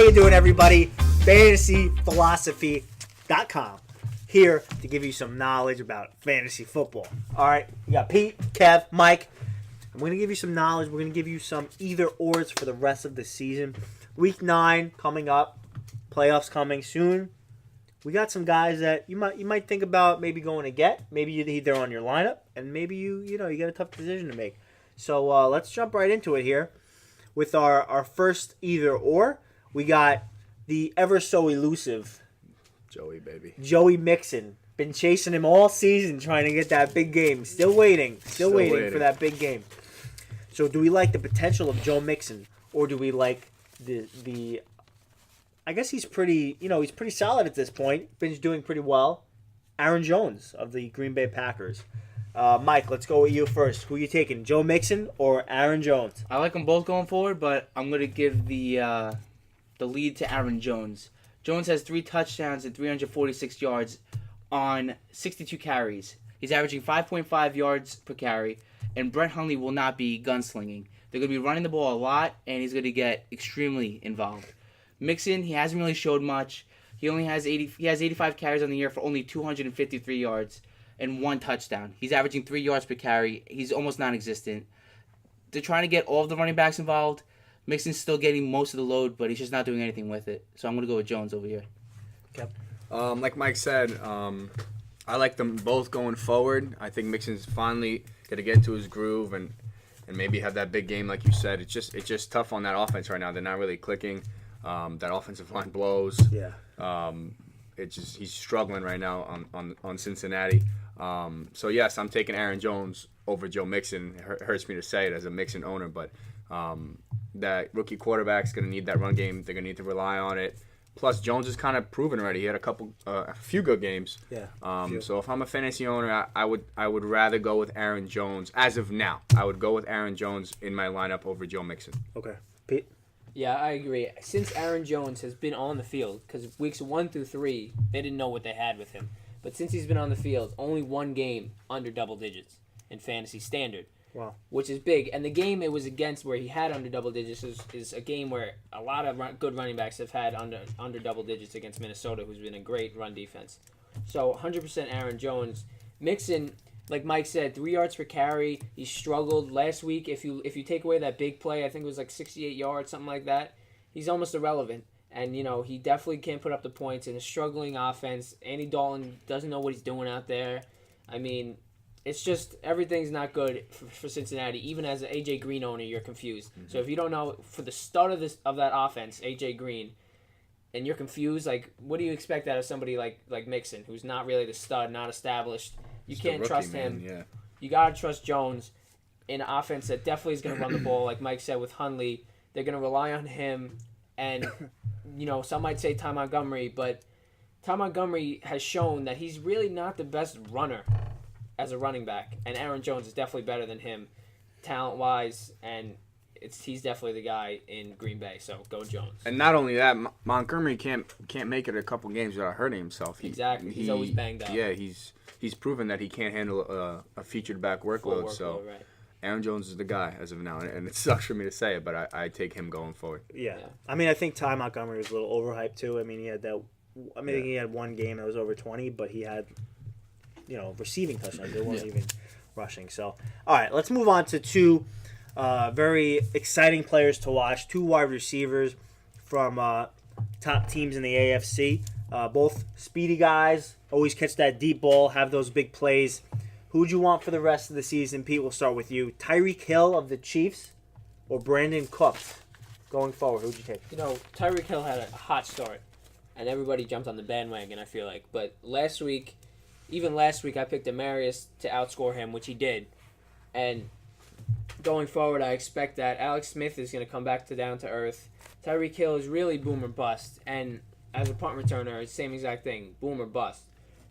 you doing, everybody? FantasyPhilosophy.com. Here to give you some knowledge about fantasy football. All right, we got Pete, Kev, Mike. I'm going to give you some knowledge. We're going to give you some either-ors for the rest of the season. Week 9 coming up. Playoffs coming soon. We got some guys that you might think about maybe going to get. Maybe you need they're on your lineup, and maybe you got a tough decision to make. So let's jump right into it here with our first either-or. We got the ever so elusive Joey Mixon. Been chasing him all season trying to get that big game. Still waiting for that big game. So do we like the potential of Joe Mixon, or do we like the I guess he's pretty solid at this point. Been doing pretty well. Aaron Jones of the Green Bay Packers. Mike, let's go with you first. Who are you taking, Joe Mixon or Aaron Jones? I like them both going forward, but I'm going to give the lead to Aaron Jones. Jones has 3 touchdowns and 346 yards on 62 carries. He's averaging 5.5 yards per carry, and Brett Hundley will not be gunslinging. They're going to be running the ball a lot, and he's going to get extremely involved. Mixon, he hasn't really showed much. He has 85 carries on the year for only 253 yards and 1 touchdown. He's averaging 3 yards per carry. He's almost non-existent. They're trying to get all of the running backs involved. Mixon's still getting most of the load, but he's just not doing anything with it. So I'm going to go with Jones over here. Yep. Like Mike said, I like them both going forward. I think Mixon's finally going to get into his groove and maybe have that big game like you said. It's just tough on that offense right now. They're not really clicking. That offensive line blows. Yeah. He's struggling right now on Cincinnati. So yes, I'm taking Aaron Jones over Joe Mixon. It hurts me to say it as a Mixon owner, but that rookie quarterback's going to need that run game. They're going to need to rely on it. Plus, Jones is kind of proven already. He had a few good games. Yeah. So if I'm a fantasy owner, I would rather go with Aaron Jones as of now. I would go with Aaron Jones in my lineup over Joe Mixon. Okay. Pete? Yeah, I agree. Since Aaron Jones has been on the field, because weeks 1 through 3, they didn't know what they had with him. But since he's been on the field, only 1 game under double digits in fantasy standard. Wow. Which is big. And the game it was against where he had under double digits is a game where a lot of good running backs have had under double digits against Minnesota, who's been a great run defense. So 100% Aaron Jones. Mixon, like Mike said, 3 yards per carry. He struggled last week. If you take away that big play, I think it was like 68 yards, something like that. He's almost irrelevant. And, he definitely can't put up the points in a struggling offense. Andy Dalton doesn't know what he's doing out there. I mean, it's just everything's not good for Cincinnati. Even as an A.J. Green owner, you're confused. Mm-hmm. So if you don't know, for the start of that offense, A.J. Green, and you're confused, like, what do you expect out of somebody like Mixon, who's not really the stud, not established? You can't trust him. Yeah. You got to trust Jones in an offense that definitely is going to run the ball. Like Mike said with Hundley, they're going to rely on him. And, some might say Ty Montgomery, but Ty Montgomery has shown that he's really not the best runner as a running back. And Aaron Jones is definitely better than him talent-wise, and he's definitely the guy in Green Bay, so go Jones. And not only that, Montgomery can't make it a couple games without hurting himself. Exactly. He's always banged up. Yeah, he's proven that he can't handle a featured back workload. So right. Aaron Jones is the guy as of now, and it sucks for me to say it, but I take him going forward. Yeah. I mean, I think Ty Montgomery was a little overhyped too. I mean, he had he had 1 game that was over 20, but he had receiving touchdowns. They weren't even rushing. So, all right, let's move on to 2 very exciting players to watch. 2 wide receivers from top teams in the AFC. Both speedy guys, always catch that deep ball, have those big plays. Who would you want for the rest of the season? Pete, we'll start with you. Tyreek Hill of the Chiefs or Brandon Cooks going forward? Who would you take? Tyreek Hill had a hot start, and everybody jumped on the bandwagon, I feel like. But last week, I picked Demarius to outscore him, which he did. And going forward, I expect that Alex Smith is going to come back to down to earth. Tyreek Hill is really boom or bust. And as a punt returner, same exact thing, boom or bust.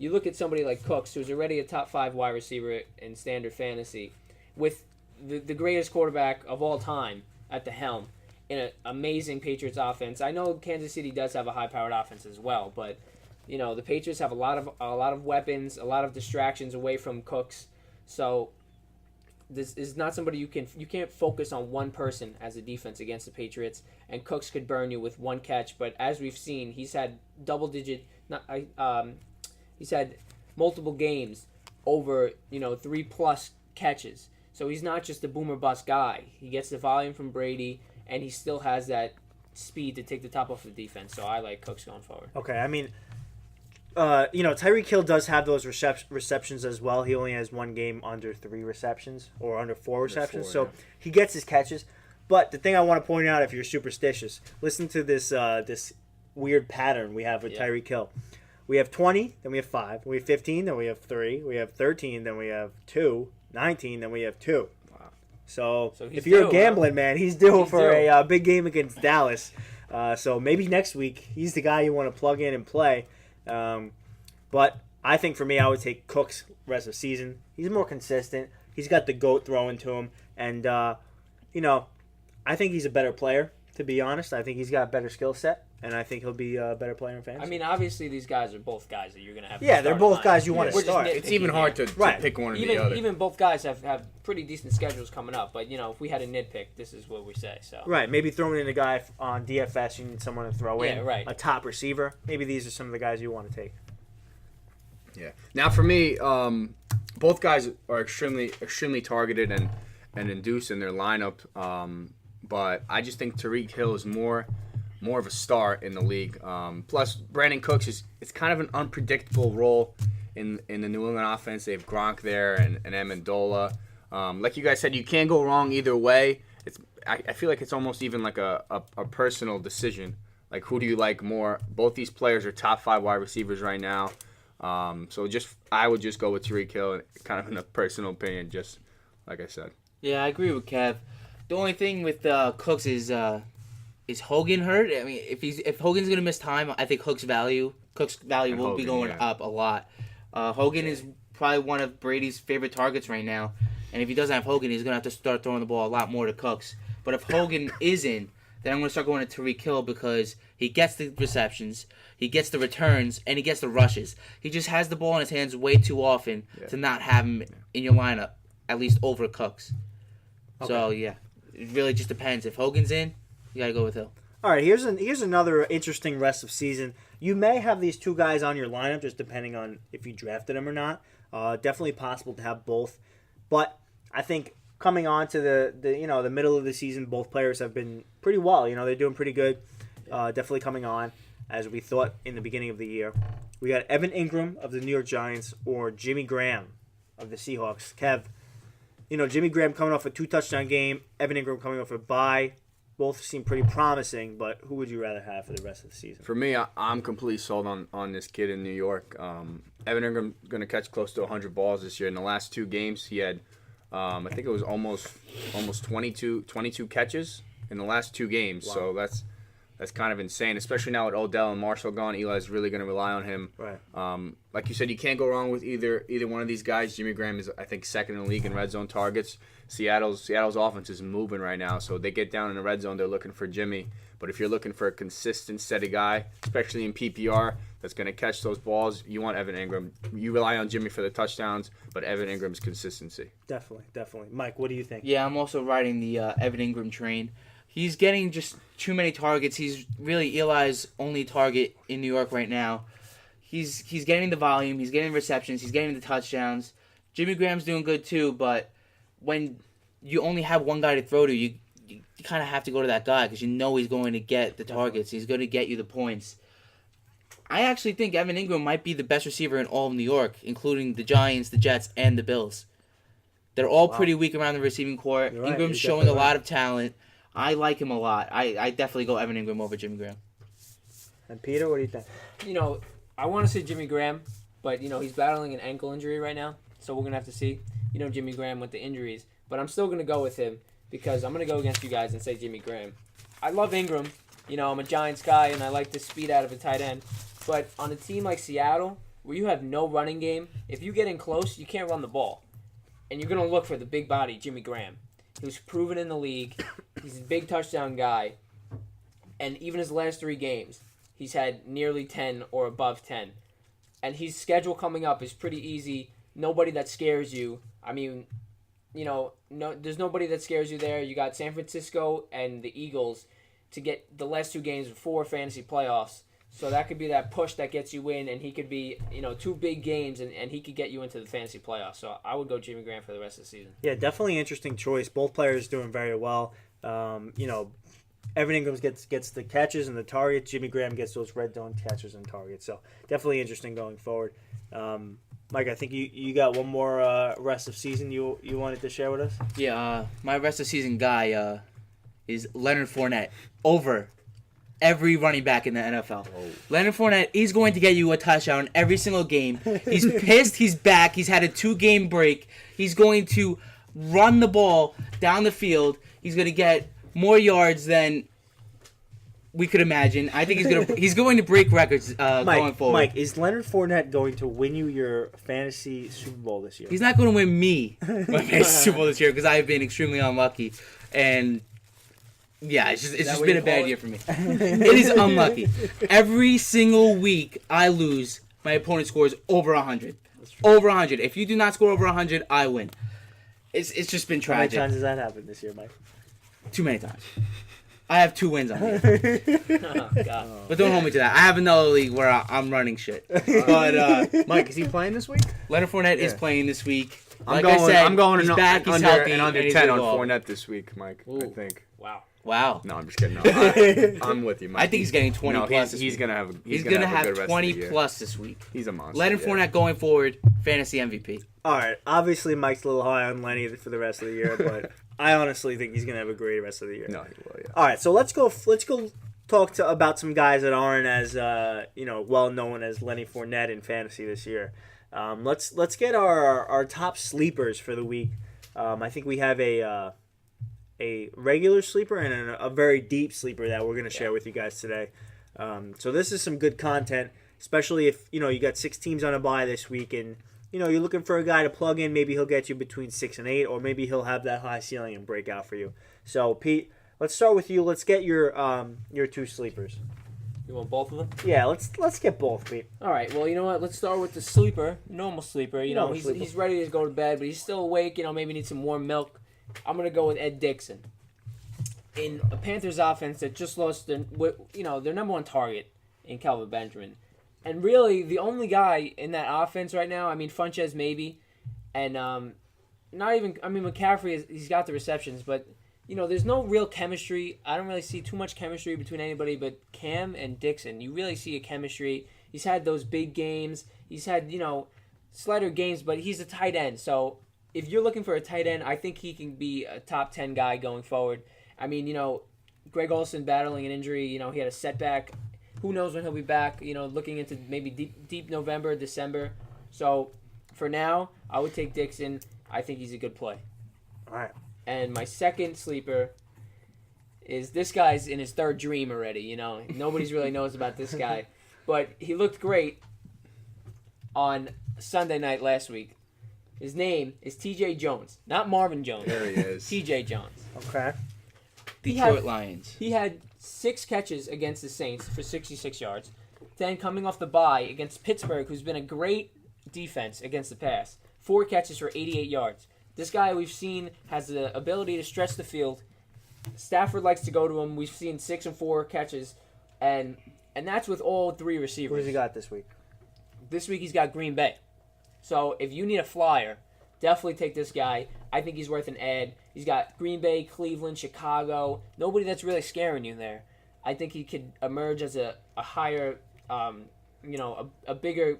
You look at somebody like Cooks, who's already a top 5 wide receiver in standard fantasy, with the greatest quarterback of all time at the helm in an amazing Patriots offense. I know Kansas City does have a high-powered offense as well, but the Patriots have a lot of weapons, a lot of distractions away from Cooks. So this is not somebody you can't focus on one person as a defense against the Patriots. And Cooks could burn you with one catch, but as we've seen, he's had he's had multiple games over 3+ catches. So he's not just a boomer bust guy. He gets the volume from Brady, and he still has that speed to take the top off the defense. So I like Cooks going forward. Okay, I mean, Tyreek Hill does have those receptions as well. He only has one game under 3 receptions or under 4 receptions, so yeah. he gets his catches. But the thing I want to point out, if you're superstitious, listen to this this weird pattern we have with Tyreek Hill. We have 20, then we have 5. We have 15, then we have 3. We have 13, then we have 2. 19, then we have 2. Wow. So he's if you're due, a gambling man, he's due for due. a big game against Dallas. So maybe next week he's the guy you want to plug in and play. But I think for me, I would take Cooks rest of the season. He's more consistent. He's got the GOAT throwing to him. And, I think he's a better player, to be honest. I think he's got a better skill set. And I think he'll be a better player in fantasy. I mean, obviously these guys are both guys that you're going to have. Yeah, they're both guys you want to We're just start. It's even hard to Right. pick one or the Even other. even both guys have pretty decent schedules coming up. But if we had a nitpick, this is what we say. So Right, maybe throwing in a guy on DFS, you need someone to throw in. Yeah, right. A top receiver. Maybe these are some of the guys you want to take. Yeah. Now for me, both guys are extremely targeted and induced in their lineup. But I just think Tyreek Hill is more of a star in the league. Plus, Brandon Cooks it's kind of an unpredictable role in the New England offense. They have Gronk there and Amendola. Like you guys said, you can't go wrong either way. I feel like it's almost even like a personal decision. Like, who do you like more? Both these players are top 5 wide receivers right now. So I would just go with Tyreek Hill, kind of in a personal opinion, just like I said. Yeah, I agree with Kev. The only thing with Cooks is Hogan hurt? I mean, if Hogan's gonna miss time, I think Cooks' value will Hogan, be going up a lot. Hogan is probably one of Brady's favorite targets right now, and if he doesn't have Hogan, he's gonna have to start throwing the ball a lot more to Cooks. But if Hogan isn't, then I'm gonna start going to Tyreek Hill because he gets the receptions, he gets the returns, and he gets the rushes. He just has the ball in his hands way too often to not have him in your lineup, at least over Cooks. Okay. So yeah, it really just depends. If Hogan's in, you gotta go with Hill. All right, here's another interesting rest of season. You may have these 2 guys on your lineup, just depending on if you drafted them or not. Definitely possible to have both, but I think coming on to the middle of the season, both players have been pretty well. They're doing pretty good. Definitely coming on as we thought in the beginning of the year. We got Evan Ingram of the New York Giants or Jimmy Graham of the Seahawks. Kev, Jimmy Graham coming off a 2-touchdown game, Evan Ingram coming off a bye. Both seem pretty promising, but who would you rather have for the rest of the season? For me, I'm completely sold on this kid in New York. Evan Ingram going to catch close to 100 balls this year. In the last 2 games, he had, I think it was almost 22 catches in the last 2 games. Wow. So that's kind of insane, especially now with Odell and Marshall gone. Eli's really going to rely on him. Right. Like you said, you can't go wrong with either one of these guys. Jimmy Graham is, I think, second in the league in red zone targets. Seattle's offense is moving right now, so they get down in the red zone, they're looking for Jimmy. But if you're looking for a consistent, steady guy, especially in PPR, that's going to catch those balls, you want Evan Ingram. You rely on Jimmy for the touchdowns, but Evan Ingram's consistency. Definitely. Mike, what do you think? Yeah, I'm also riding the Evan Ingram train. He's getting just too many targets. He's really Eli's only target in New York right now. He's getting the volume. He's getting receptions. He's getting the touchdowns. Jimmy Graham's doing good too, but when you only have one guy to throw to, you kind of have to go to that guy because you know he's going to get the targets. He's going to get you the points. I actually think Evan Ingram might be the best receiver in all of New York, including the Giants, the Jets, and the Bills. They're all pretty weak around the receiving corps. You're right. Ingram's You're showing a definitely lot of talent. I like him a lot. I definitely go Evan Ingram over Jimmy Graham. And Peter, what do you think? I want to say Jimmy Graham, but he's battling an ankle injury right now, so we're gonna have to see. Jimmy Graham with the injuries, but I'm still gonna go with him because I'm gonna go against you guys and say Jimmy Graham. I love Ingram. I'm a Giants guy and I like the speed out of a tight end, but on a team like Seattle where you have no running game, if you get in close, you can't run the ball, and you're gonna look for the big body Jimmy Graham. He was proven in the league. He's a big touchdown guy, and even his last 3 games, he's had nearly 10 or above 10. And his schedule coming up is pretty easy. Nobody that scares you. I mean, no, there's nobody that scares you there. You got San Francisco and the Eagles to get the last 2 games before fantasy playoffs. So that could be that push that gets you in, and he could be, 2 big games, and he could get you into the fantasy playoffs. So I would go Jimmy Graham for the rest of the season. Yeah, definitely an interesting choice. Both players doing very well. Evan Ingram gets the catches and the targets. Jimmy Graham gets those red zone catches and targets. So definitely interesting going forward. Mike, I think you got one more rest of season you wanted to share with us. Yeah, my rest of season guy is Leonard Fournette over every running back in the NFL. Whoa. Leonard Fournette, he's going to get you a touchdown every single game. He's pissed. He's back. He's had a 2-game break. He's going to run the ball down the field. He's going to get more yards than we could imagine. I think he's going to break records going forward. Mike, is Leonard Fournette going to win you your fantasy Super Bowl this year? He's not going to win me my fantasy Super Bowl this year because I have been extremely unlucky. And yeah, it's just been a bad year for me. It is unlucky. Every single week I lose, my opponent scores over 100. Over 100. If you do not score over 100, I win. It's just been How many tragic. times has that happened this year, Mike? Too many times. I have 2 wins on here. Oh, God. But don't hold me to that. I have another league where I'm running shit. But Mike, is he playing this week? Leonard Fournette is Yeah. playing this week. I'm Like I said, I'm going he's an, back, he's under, healthy, an under and he's 10 gonna on go up. Fournette this week, Mike. I Ooh. think. Wow. Wow. No, I'm just kidding. No, I'm with you, Mike. I think he's getting 20 no, plus. He's gonna have. He's gonna gonna have a have good rest of 20 the year. plus this week. He's a monster. Leonard yeah. Fournette going forward, fantasy MVP. All right. Obviously, Mike's a little high on Lenny for the rest of the year, but I honestly think he's gonna have a great rest of the year. No, he will. Yeah. All right. So let's go talk about some guys that aren't as well known as Lenny Fournette in fantasy this year. Let's get our top sleepers for the week. I think we have a regular sleeper and a very deep sleeper that we're going to share with you guys today. So this is some good content, especially if you got 6 teams on a bye this week and you're looking for a guy to plug in. Maybe he'll get you between 6 and 8, or maybe he'll have that high ceiling and break out for you. So Pete, let's start with you. Let's get your 2 sleepers. You want both of them? Yeah, let's get both, Pete. All right. Well, you know what? Let's start with the sleeper, normal sleeper. Normal He's sleeper. he's ready to go to bed, but he's still awake. Maybe needs some warm milk. I'm gonna go with Ed Dixon. In a Panthers offense that just lost their number 1 target in Kelvin Benjamin, and really the only guy in that offense right now. I mean, Funchess maybe, and not even. I mean, McCaffrey he's got the receptions, but. There's no real chemistry. I don't really see too much chemistry between anybody but Cam and Dixon. You really see a chemistry. He's had those big games. He's had, slighter games, but he's a tight end. So if you're looking for a tight end, I think he can be a top 10 guy going forward. I mean, Greg Olsen battling an injury. He had a setback. Who knows when he'll be back, looking into maybe deep November, December. So for now, I would take Dixon. I think he's a good play. All right. And my second sleeper is this guy's in his 3rd dream already. Nobody's really knows about this guy. But he looked great on Sunday night last week. His name is T.J. Jones. Not Marvin Jones. There he is. T.J. Jones. Okay. Detroit Lions. He had 6 catches against the Saints for 66 yards. Then coming off the bye against Pittsburgh, who's been a great defense against the pass, 4 catches for 88 yards. This guy we've seen has the ability to stretch the field. Stafford likes to go to him. We've seen 6 and 4 catches, and that's with all 3 receivers. Who does he got this week? This week he's got Green Bay. So if you need a flyer, definitely take this guy. I think he's worth an ad. He's got Green Bay, Cleveland, Chicago. Nobody that's really scaring you there. I think he could emerge as a higher, a bigger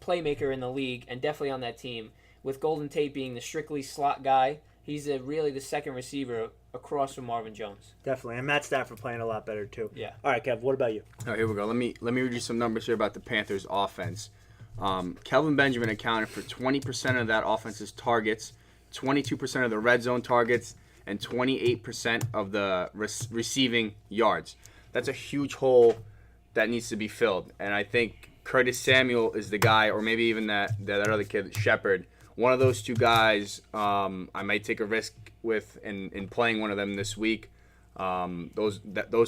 playmaker in the league, and definitely on that team. With Golden Tate being the strictly slot guy, he's really the second receiver across from Marvin Jones. Definitely. And Matt Stafford playing a lot better, too. Yeah. All right, Kev, what about you? Oh, here we go. Let me read you some numbers here about the Panthers' offense. Kelvin Benjamin accounted for 20% of that offense's targets, 22% of the red zone targets, and 28% of the receiving yards. That's a huge hole that needs to be filled. And I think Curtis Samuel is the guy, or maybe even that other kid, Shepard. One of those 2 guys, I might take a risk with in playing one of them this week. Those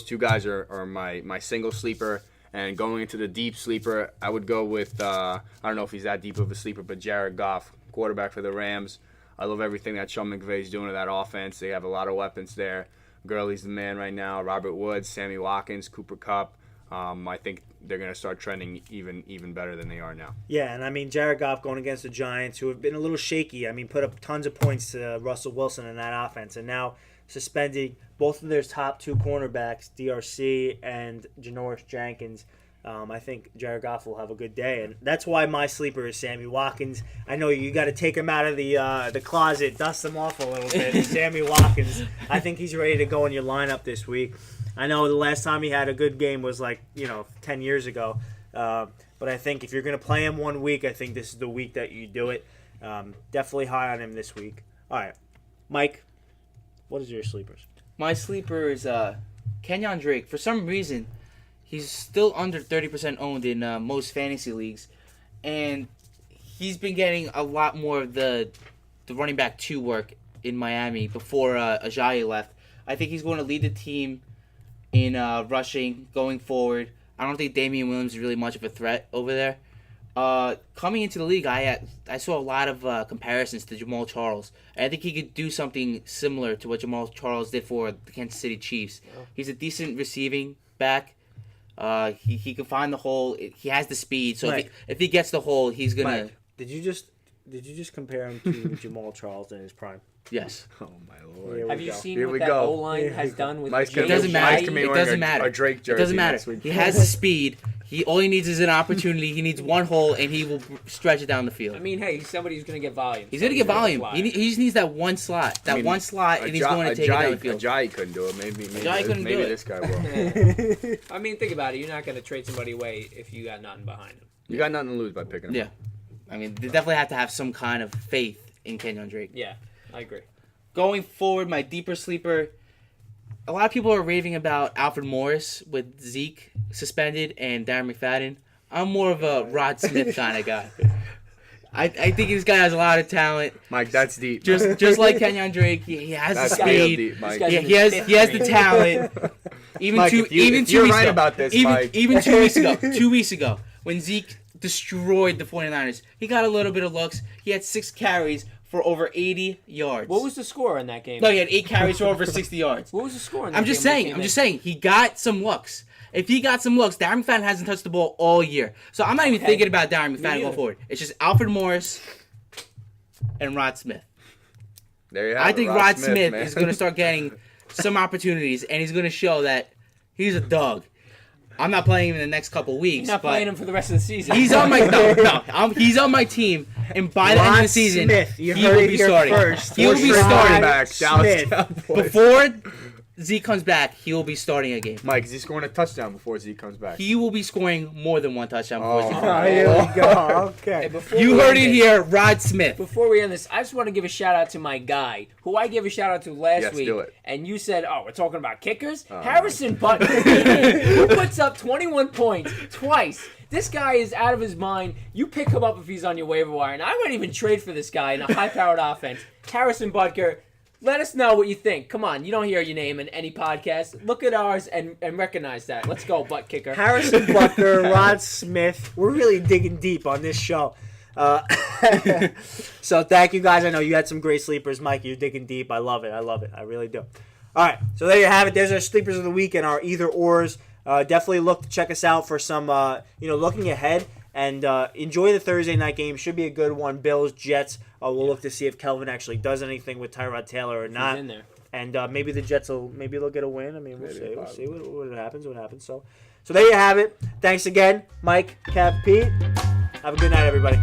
2 guys are my single sleeper. And going into the deep sleeper, I would go with I don't know if he's that deep of a sleeper, but Jared Goff, quarterback for the Rams. I love everything that Sean McVay's doing to that offense. They have a lot of weapons there. Gurley's the man right now. Robert Woods, Sammy Watkins, Cooper Kupp. I think they're going to start trending even better than they are now. Yeah, and I mean, Jared Goff going against the Giants, who have been a little shaky. I mean, put up tons of points to Russell Wilson in that offense, and now suspending both of their top 2 cornerbacks, DRC and Janoris Jenkins. I think Jared Goff will have a good day, and that's why my sleeper is Sammy Watkins. I know you got to take him out of the closet, dust him off a little bit. Sammy Watkins, I think he's ready to go in your lineup this week. I know the last time he had a good game was 10 years ago, but I think if you're going to play him 1 week, I think this is the week that you do it. Definitely high on him this week. All right, Mike, what is your sleepers? My sleeper is Kenyon Drake. For some reason, he's still under 30% owned in most fantasy leagues, and he's been getting a lot more of the running back 2 work in Miami before Ajayi left. I think he's going to lead the team in rushing going forward. I don't think Damian Williams is really much of a threat over there. Coming into the league, I saw a lot of comparisons to Jamal Charles. And I think he could do something similar to what Jamal Charles did for the Kansas City Chiefs. He's a decent receiving back. He can find the hole. He has the speed. So if he gets the hole, he's gonna. Mike, did you just compare him to Jamal Charles in his prime? Yes. Oh my Lord! Here Have we you go. seen Here what we that go. O-line has done with Mike's Jay It doesn't matter. Mike's gonna be It wearing doesn't matter. a Drake jersey It doesn't matter. next week. He has the speed. All he needs is an opportunity. He needs one hole, and he will stretch it down the field. I mean, hey, he's somebody who's going to get volume. He's going to get volume. He just needs that one slot. And he's going to take it down the field. Ajayi couldn't do it. Ajayi couldn't do it. This guy will. I mean, think about it. You're not going to trade somebody away if you got nothing behind him. You got nothing to lose by picking him. Yeah. I mean, they definitely have to have some kind of faith in Kenyon Drake. Yeah, I agree. Going forward, my deeper sleeper, a lot of people are raving about Alfred Morris with Zeke suspended and Darren McFadden. I'm more of a Rod Smith kind of guy. I think this guy has a lot of talent. Mike, that's deep. Just like Kenyon Drake, he has That's the real speed. deep, Mike. Yeah, he has the talent. Even Mike, two, if you- even if 2 you're weeks right ago, about this, even, Mike. even 2 weeks ago, when Zeke destroyed the 49ers, he got a little bit of looks. He had 6 carries for over 80 yards. What was the score in that game? No, he had 8 carries for over 60 yards. What was the score in that I'm game? just saying, he got some looks. If he got some looks, Darren McFadden hasn't touched the ball all year. So I'm not even thinking about Darren McFadden going forward. It's just Alfred Morris and Rod Smith. There you have I it, think Rod Smith man. is going to start getting some opportunities, and he's going to show that he's a dog. I'm not playing him in the next couple weeks. He's not but playing him for the rest of the season. He's on my he's on my team, and by the end of the season, Smith, you he heard will it be here starting. first. He will be Rod starting Back, Dallas Smith. Cowboys. before Zeke comes back. He will be starting a game. Mike, is he scoring a touchdown before Zeke comes back? He will be scoring more than 1 touchdown before Zeke comes Oh, back. here we go. Hey, Okay. before You we heard end it this- here, Rod Smith. Before we end this, I just want to give a shout out to my guy, who I gave a shout out to last Yes, week. do it. And you said, "Oh, we're talking about kickers." Harrison Butker, who puts up 21 points twice. This guy is out of his mind. You pick him up if he's on your waiver wire, and I wouldn't even trade for this guy in a high-powered offense. Harrison Butker. Let us know what you think. Come on, you don't hear your name in any podcast. Look at ours and recognize that. Let's go, butt kicker. Harrison Butker, Rod Smith. We're really digging deep on this show. So thank you guys. I know you had some great sleepers, Mike. You're digging deep. I love it. I really do. All right, so there you have it. There's our sleepers of the week and our either ors. Definitely look to check us out for some, looking ahead. And enjoy the Thursday night game. Should be a good one. Bills, Jets. We'll look to see if Kelvin actually does anything with Tyrod Taylor or not. He's in there. And maybe the Jets they'll get a win. I mean, we'll Maybe, see. We'll probably. see what happens. So there you have it. Thanks again, Mike, Kev, Pete. Have a good night, everybody.